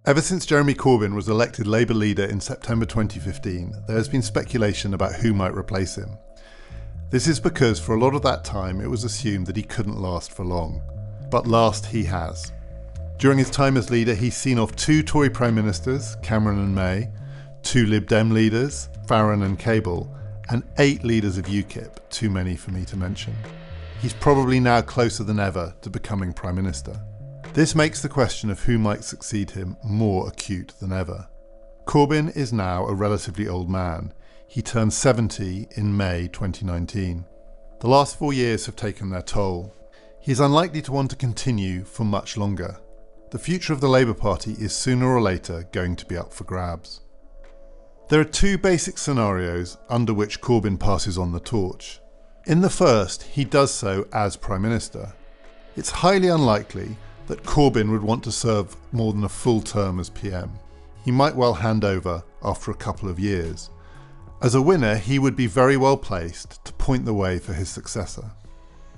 Ever since Jeremy Corbyn was elected Labour leader in September 2015, there has been speculation about who might replace him. This is because for a lot of that time it was assumed that he couldn't last for long. But last he has. During his time as leader, he's seen off 2 Tory Prime Ministers, Cameron and May, 2 Lib Dem leaders, Farron and Cable, and 8 leaders of UKIP, too many for me to mention. He's probably now closer than ever to becoming Prime Minister. This makes the question of who might succeed him more acute than ever. Corbyn is now a relatively old man. He turned 70 in May 2019. The last 4 years have taken their toll. He is unlikely to want to continue for much longer. The future of the Labour Party is sooner or later going to be up for grabs. There are 2 basic scenarios under which Corbyn passes on the torch. In the first, he does so as Prime Minister. It's highly unlikely that Corbyn would want to serve more than a full term as PM. He might well hand over after a couple of years. As a winner, he would be very well placed to point the way for his successor.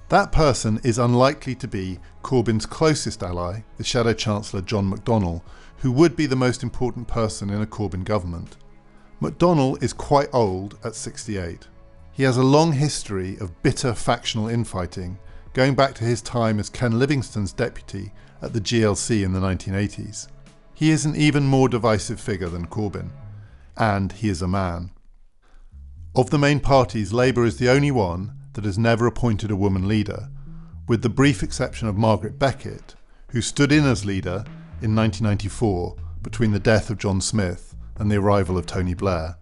That person is unlikely to be Corbyn's closest ally, the Shadow Chancellor John McDonnell, who would be the most important person in a Corbyn government. McDonnell is quite old at 68. He has a long history of bitter factional infighting, going back to his time as Ken Livingstone's deputy at the GLC in the 1980s. He is an even more divisive figure than Corbyn, and he is a man. Of the main parties, Labour is the only one that has never appointed a woman leader, with the brief exception of Margaret Beckett, who stood in as leader in 1994 between the death of John Smith and the arrival of Tony Blair.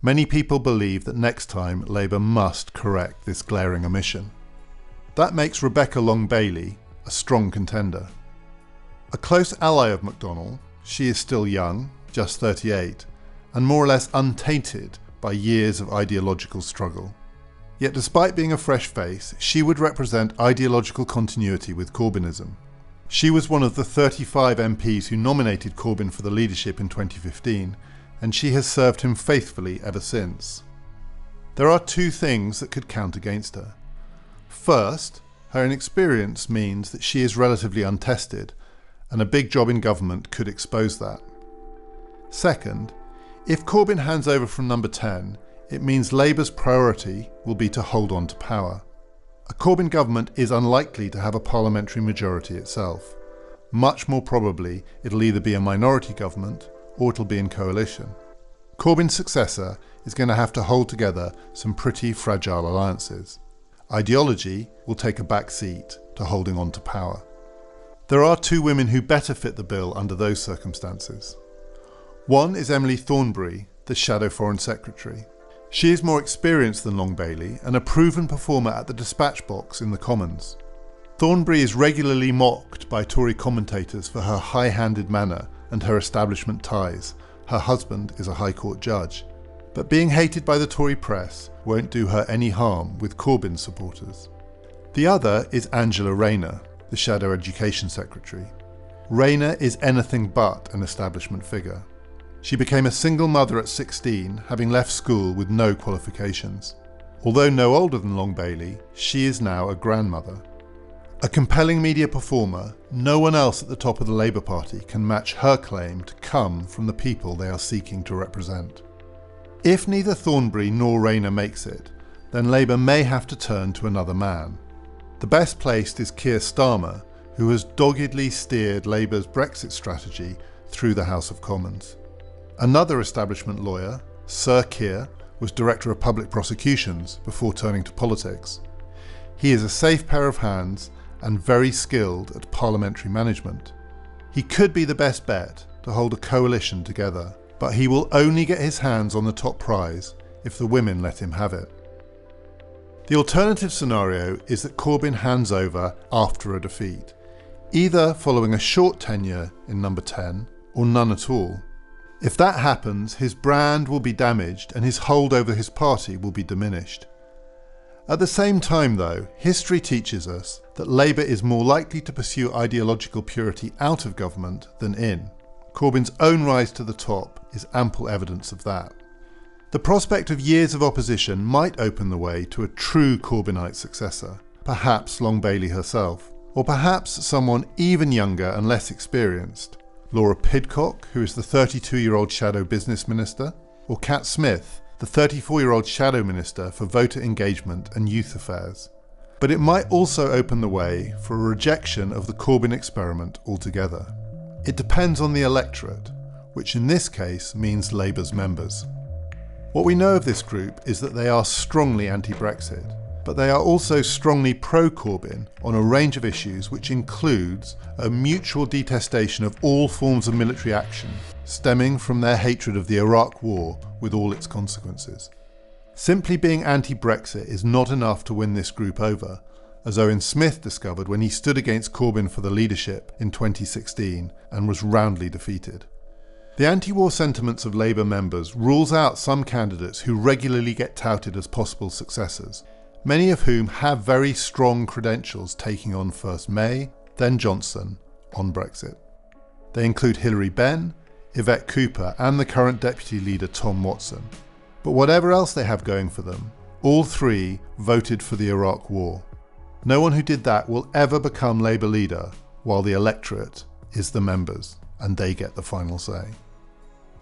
Many people believe that next time Labour must correct this glaring omission. That makes Rebecca Long-Bailey a strong contender. A close ally of McDonnell, she is still young, just 38, and more or less untainted by years of ideological struggle. Yet despite being a fresh face, she would represent ideological continuity with Corbynism. She was one of the 35 MPs who nominated Corbyn for the leadership in 2015, and she has served him faithfully ever since. There are 2 things that could count against her. First, her inexperience means that she is relatively untested, and a big job in government could expose that. Second, if Corbyn hands over from number 10, it means Labour's priority will be to hold on to power. A Corbyn government is unlikely to have a parliamentary majority itself. Much more probably, it'll either be a minority government or it'll be in coalition. Corbyn's successor is going to have to hold together some pretty fragile alliances. Ideology will take a back seat to holding on to power. There are 2 women who better fit the bill under those circumstances. One is Emily Thornberry, the Shadow Foreign Secretary. She is more experienced than Long-Bailey and a proven performer at the dispatch box in the Commons. Thornberry is regularly mocked by Tory commentators for her high-handed manner and her establishment ties. Her husband is a High Court judge. But being hated by the Tory press won't do her any harm with Corbyn's supporters. The other is Angela Rayner, the Shadow Education Secretary. Rayner is anything but an establishment figure. She became a single mother at 16, having left school with no qualifications. Although no older than Long-Bailey, she is now a grandmother. A compelling media performer, no one else at the top of the Labour Party can match her claim to come from the people they are seeking to represent. If neither Thornberry nor Rayner makes it, then Labour may have to turn to another man. The best placed is Keir Starmer, who has doggedly steered Labour's Brexit strategy through the House of Commons. Another establishment lawyer, Sir Keir, was Director of Public Prosecutions before turning to politics. He is a safe pair of hands and very skilled at parliamentary management. He could be the best bet to hold a coalition together, but he will only get his hands on the top prize if the women let him have it. The alternative scenario is that Corbyn hands over after a defeat, either following a short tenure in number 10 or none at all. If that happens, his brand will be damaged and his hold over his party will be diminished. At the same time though, history teaches us that Labour is more likely to pursue ideological purity out of government than in. Corbyn's own rise to the top is ample evidence of that. The prospect of years of opposition might open the way to a true Corbynite successor, perhaps Long-Bailey herself, or perhaps someone even younger and less experienced. Laura Pidcock, who is the 32-year-old shadow business minister, or Cat Smith, the 34-year-old shadow minister for voter engagement and youth affairs. But it might also open the way for a rejection of the Corbyn experiment altogether. It depends on the electorate, which in this case means Labour's members. What we know of this group is that they are strongly anti-Brexit, but they are also strongly pro-Corbyn on a range of issues, which includes a mutual detestation of all forms of military action, stemming from their hatred of the Iraq War with all its consequences. Simply being anti-Brexit is not enough to win this group over, as Owen Smith discovered when he stood against Corbyn for the leadership in 2016 and was roundly defeated. The anti-war sentiments of Labour members rules out some candidates who regularly get touted as possible successors, many of whom have very strong credentials taking on first May, then Johnson, on Brexit. They include Hilary Benn, Yvette Cooper and the current Deputy Leader Tom Watson. But whatever else they have going for them, all three voted for the Iraq War. No one who did that will ever become Labour leader, while the electorate is the members, and they get the final say.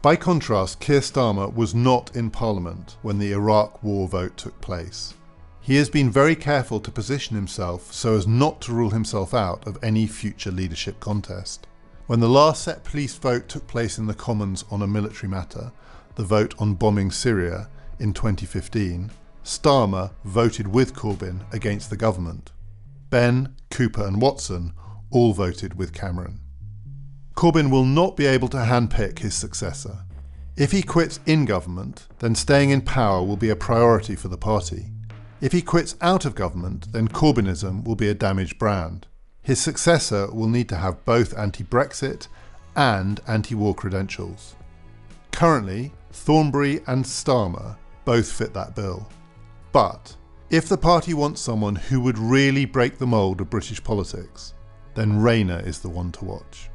By contrast, Keir Starmer was not in Parliament when the Iraq War vote took place. He has been very careful to position himself so as not to rule himself out of any future leadership contest. When the last set police vote took place in the Commons on a military matter, the vote on bombing Syria in 2015, Starmer voted with Corbyn against the government. Benn, Cooper and Watson all voted with Cameron. Corbyn will not be able to handpick his successor. If he quits in government, then staying in power will be a priority for the party. If he quits out of government, then Corbynism will be a damaged brand. His successor will need to have both anti-Brexit and anti-war credentials. Currently, Thornberry and Starmer both fit that bill. But if the party wants someone who would really break the mould of British politics, then Rayner is the one to watch.